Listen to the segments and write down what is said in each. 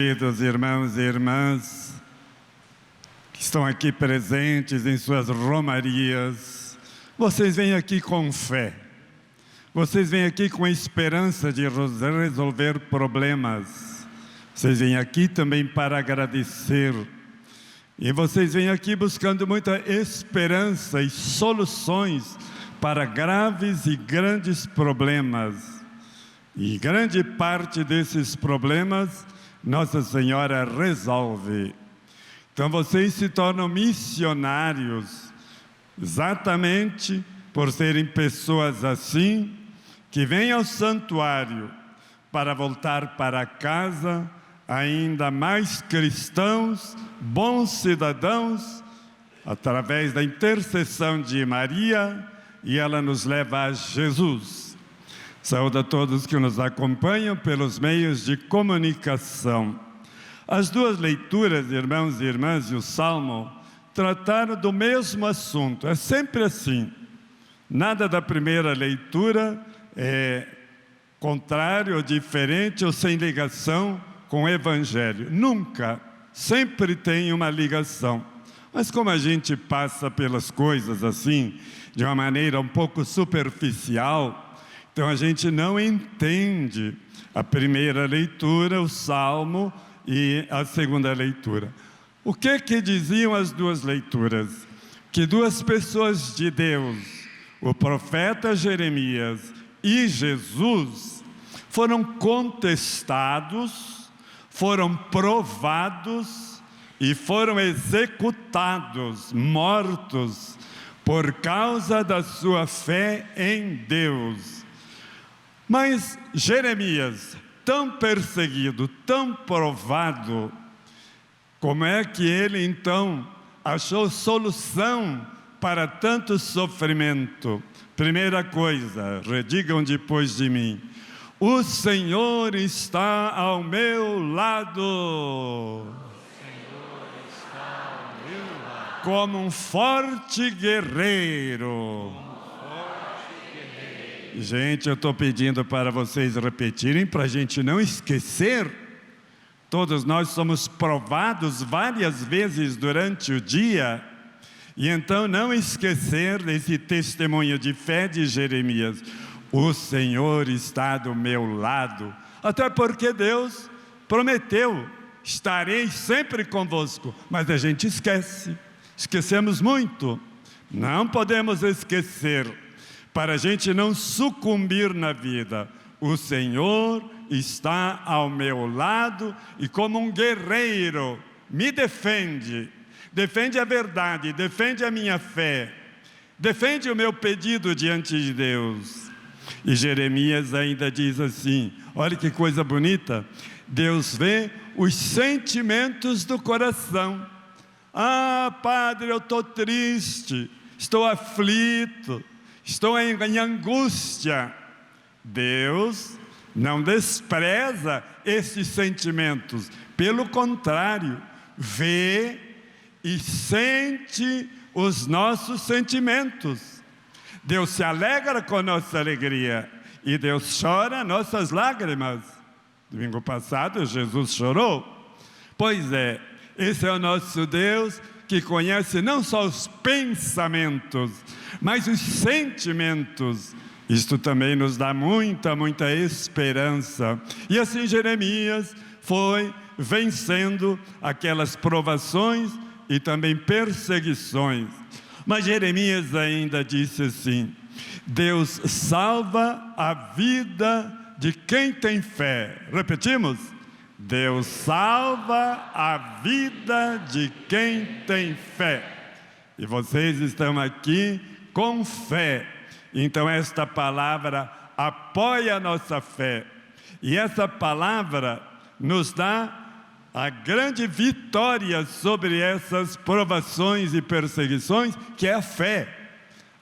Queridos irmãos e irmãs que estão aqui presentes em suas romarias, vocês vêm aqui com fé, vocês vêm aqui com a esperança de resolver problemas, vocês vêm aqui também para agradecer, e vocês vêm aqui buscando muita esperança e soluções para graves e grandes problemas, e grande parte desses problemas Nossa Senhora resolve. Então vocês se tornam missionários, exatamente por serem pessoas assim, que vêm ao santuário para voltar para casa ainda mais cristãos, bons cidadãos, através da intercessão de Maria, e ela nos leva a Jesus. Saúdo a todos que nos acompanham pelos meios de comunicação. As duas leituras, irmãos e irmãs, e o Salmo, trataram do mesmo assunto. É sempre assim. Nada da primeira leitura é contrário ou diferente ou sem ligação com o Evangelho. Nunca. Sempre tem uma ligação. Mas como a gente passa pelas coisas assim, de uma maneira um pouco superficial, então a gente não entende a primeira leitura, o Salmo, e a segunda leitura. O que diziam as duas leituras? Que duas pessoas de Deus, o profeta Jeremias e Jesus, foram contestados, foram provados e foram executados, mortos, por causa da sua fé em Deus. Mas Jeremias, tão perseguido, tão provado, como é que ele então achou solução para tanto sofrimento? Primeira coisa, redigam depois de mim: o Senhor está ao meu lado. O Senhor está ao meu lado. Como um forte guerreiro. Gente, eu estou pedindo para vocês repetirem, para a gente não esquecer. Todos nós somos provados várias vezes durante o dia, e então não esquecer desse testemunho de fé de Jeremias. O Senhor está do meu lado, até porque Deus prometeu: estarei sempre convosco, mas a gente esquece, esquecemos muito. Não podemos esquecer, para a gente não sucumbir na vida. O Senhor está ao meu lado e como um guerreiro me defende, defende a verdade, defende a minha fé, defende o meu pedido diante de Deus. E Jeremias ainda diz assim, olha que coisa bonita: Deus vê os sentimentos do coração. Ah, Padre, eu estou triste, estou aflito, estou em angústia. Deus não despreza esses sentimentos, pelo contrário, vê e sente os nossos sentimentos. Deus se alegra com a nossa alegria e Deus chora nossas lágrimas. Domingo passado Jesus chorou. Pois é, esse é o nosso Deus, que conhece não só os pensamentos, mas os sentimentos. Isto também nos dá muita esperança. E assim Jeremias foi vencendo aquelas provações e também perseguições. Mas Jeremias ainda disse assim: Deus salva a vida de quem tem fé. Repetimos? Deus salva a vida de quem tem fé. E vocês estão aqui com fé. Então esta palavra apoia a nossa fé. E essa palavra nos dá a grande vitória sobre essas provações e perseguições, que é a fé.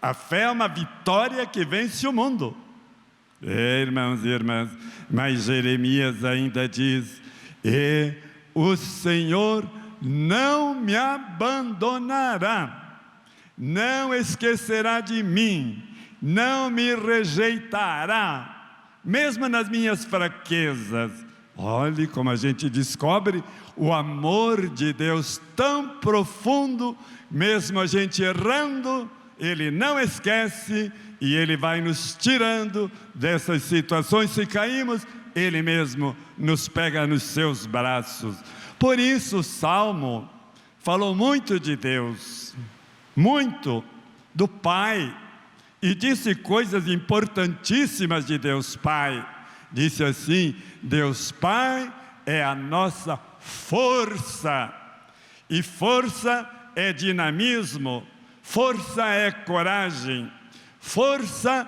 A fé é uma vitória que vence o mundo. Irmãos e irmãs, mas Jeremias ainda diz: e o Senhor não me abandonará, não esquecerá de mim, não me rejeitará, mesmo nas minhas fraquezas. Olhe como a gente descobre o amor de Deus tão profundo, mesmo a gente errando, Ele não esquece e Ele vai nos tirando dessas situações. Se caímos, Ele mesmo nos pega nos seus braços. Por isso o Salmo falou muito de Deus, muito do Pai, e disse coisas importantíssimas de Deus Pai. Disse assim: Deus Pai é a nossa força, e força é dinamismo, força é coragem, força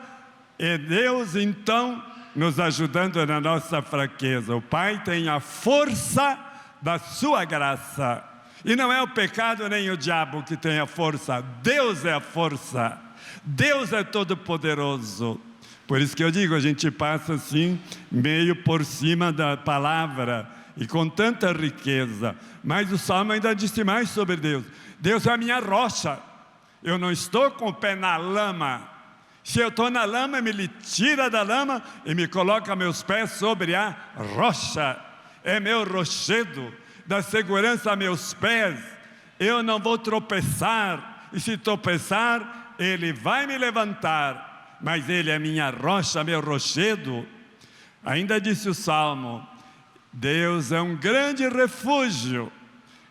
é Deus então nos ajudando na nossa fraqueza. O Pai tem a força da sua graça, e não é o pecado nem o diabo que tem a força, Deus é a força, Deus é todo poderoso. Por isso que eu digo, a gente passa assim, meio por cima da palavra, e com tanta riqueza. Mas o Salmo ainda disse mais sobre Deus. Deus é a minha rocha. Eu não estou com o pé na lama. Se eu estou na lama, Ele me tira da lama e me coloca meus pés sobre a rocha. É meu rochedo, dá segurança a meus pés. Eu não vou tropeçar, e se tropeçar, Ele vai me levantar. Mas Ele é minha rocha, meu rochedo. Ainda disse o Salmo: Deus é um grande refúgio.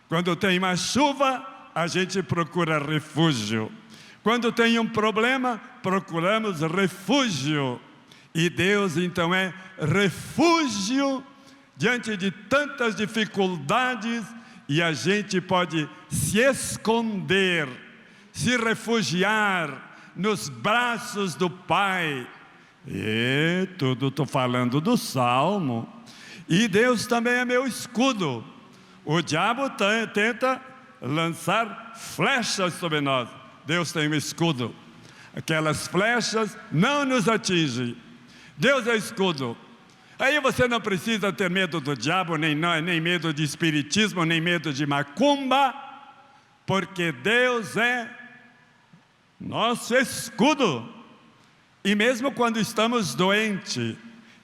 Quando tem uma chuva, a gente procura refúgio. Quando tem um problema, procuramos refúgio. E Deus então é refúgio diante de tantas dificuldades, e a gente pode se esconder, se refugiar nos braços do Pai. E tudo estou falando do Salmo. E Deus também é meu escudo. O diabo tenta lançar flechas sobre nós. Deus tem um escudo. Aquelas flechas não nos atingem. Deus é escudo. Aí você não precisa ter medo do diabo, nem medo de espiritismo, nem medo de macumba, porque Deus é nosso escudo. E mesmo quando estamos doentes,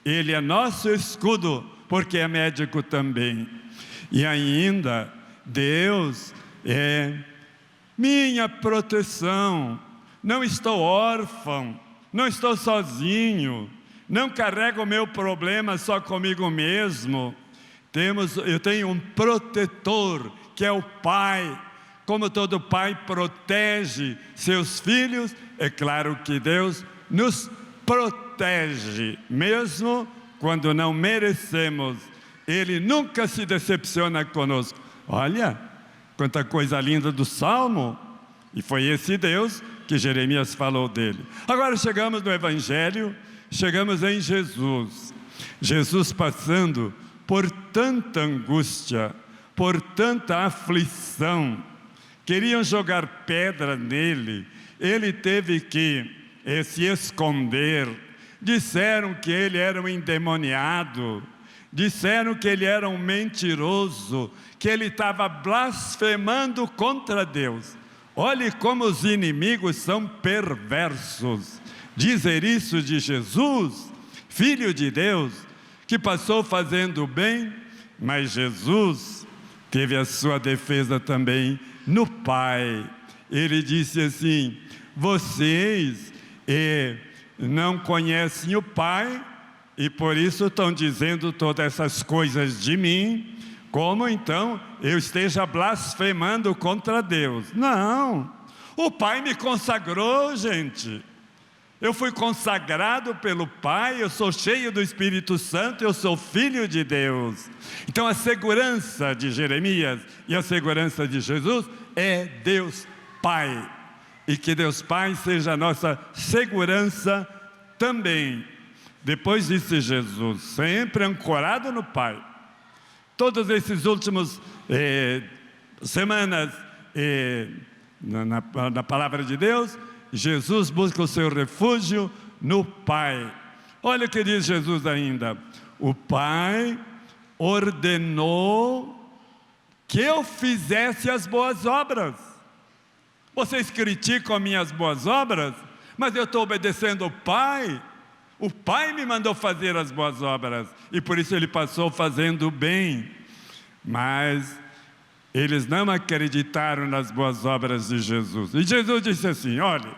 Ele é nosso escudo, porque é médico também. E ainda, Deus é minha proteção. Não estou órfão, não estou sozinho, não carrego o meu problema só comigo mesmo. Eu tenho um protetor, que é o Pai. Como todo pai protege seus filhos, é claro que Deus nos protege, mesmo quando não merecemos. Ele nunca se decepciona conosco. Olha, quanta coisa linda do Salmo. E foi esse Deus que Jeremias falou dele. Agora chegamos no Evangelho, chegamos em Jesus. Jesus passando por tanta angústia, por tanta aflição. Queriam jogar pedra nele, Ele teve que se esconder. Disseram que ele era um endemoniado, disseram que ele era um mentiroso, que ele estava blasfemando contra Deus. Olhe como os inimigos são perversos. Dizer isso de Jesus, Filho de Deus, que passou fazendo o bem, mas Jesus teve a sua defesa também no Pai. Ele disse assim: vocês não conhecem o Pai, e por isso estão dizendo todas essas coisas de mim, como então eu esteja blasfemando contra Deus. Não, o Pai me consagrou, gente. Eu fui consagrado pelo Pai, eu sou cheio do Espírito Santo, eu sou filho de Deus. Então a segurança de Jeremias e a segurança de Jesus é Deus Pai. E que Deus Pai seja a nossa segurança também. Depois disse Jesus, sempre ancorado no Pai. Todos esses últimos semanas na palavra de Deus, Jesus busca o seu refúgio no Pai. Olha o que diz Jesus ainda: o Pai ordenou que eu fizesse as boas obras. Vocês criticam minhas boas obras, mas eu estou obedecendo o Pai. O Pai me mandou fazer as boas obras, e por isso ele passou fazendo o bem. Mas eles não acreditaram nas boas obras de Jesus. E Jesus disse assim: olha,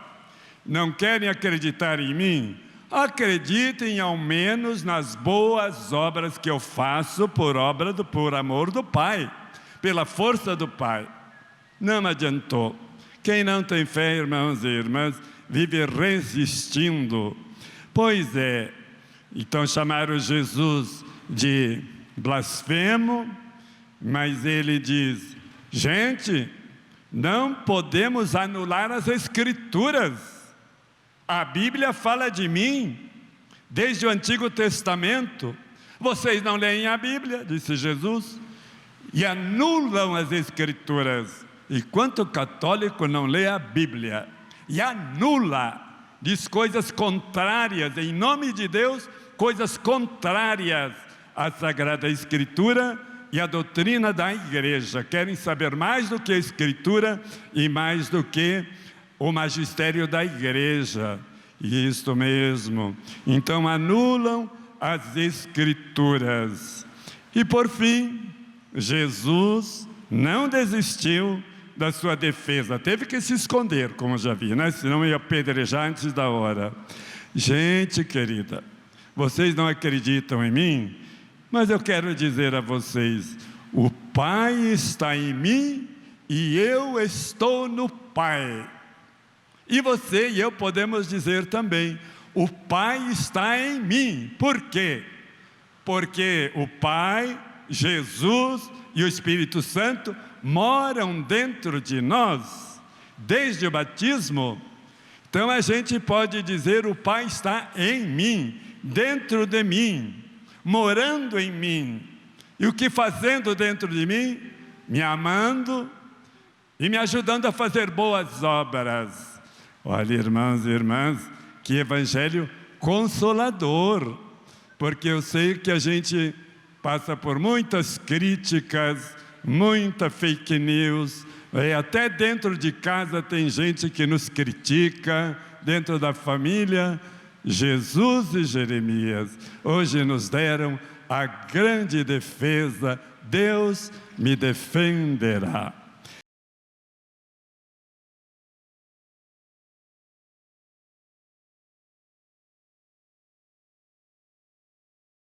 não querem acreditar em mim? Acreditem ao menos nas boas obras que eu faço por amor do Pai, pela força do Pai. Não adiantou. Quem não tem fé, irmãos e irmãs, vive resistindo. Pois é, então chamaram Jesus de blasfemo, mas ele diz: gente, não podemos anular as Escrituras. A Bíblia fala de mim desde o Antigo Testamento. Vocês não leem a Bíblia, disse Jesus, e anulam as Escrituras. E quanto católico não lê a Bíblia e anula, diz coisas contrárias, em nome de Deus, coisas contrárias à Sagrada Escritura e à doutrina da igreja. Querem saber mais do que a Escritura e mais do que o magistério da igreja. Isto mesmo. Então anulam as Escrituras. E por fim, Jesus não desistiu da sua defesa. Teve que se esconder, como já vi, né? Senão ia apedrejar antes da hora. Gente querida, vocês não acreditam em mim? Mas eu quero dizer a vocês: o Pai está em mim e eu estou no Pai. E você e eu podemos dizer também: o Pai está em mim. Por quê? Porque o Pai, Jesus e o Espírito Santo moram dentro de nós, desde o batismo. Então a gente pode dizer: o Pai está em mim, dentro de mim, morando em mim. E o que fazendo dentro de mim? Me amando e me ajudando a fazer boas obras. Olha, irmãos e irmãs, que evangelho consolador, porque eu sei que a gente passa por muitas críticas, muita fake news, até dentro de casa tem gente que nos critica, dentro da família. Jesus e Jeremias hoje nos deram a grande defesa: Deus me defenderá.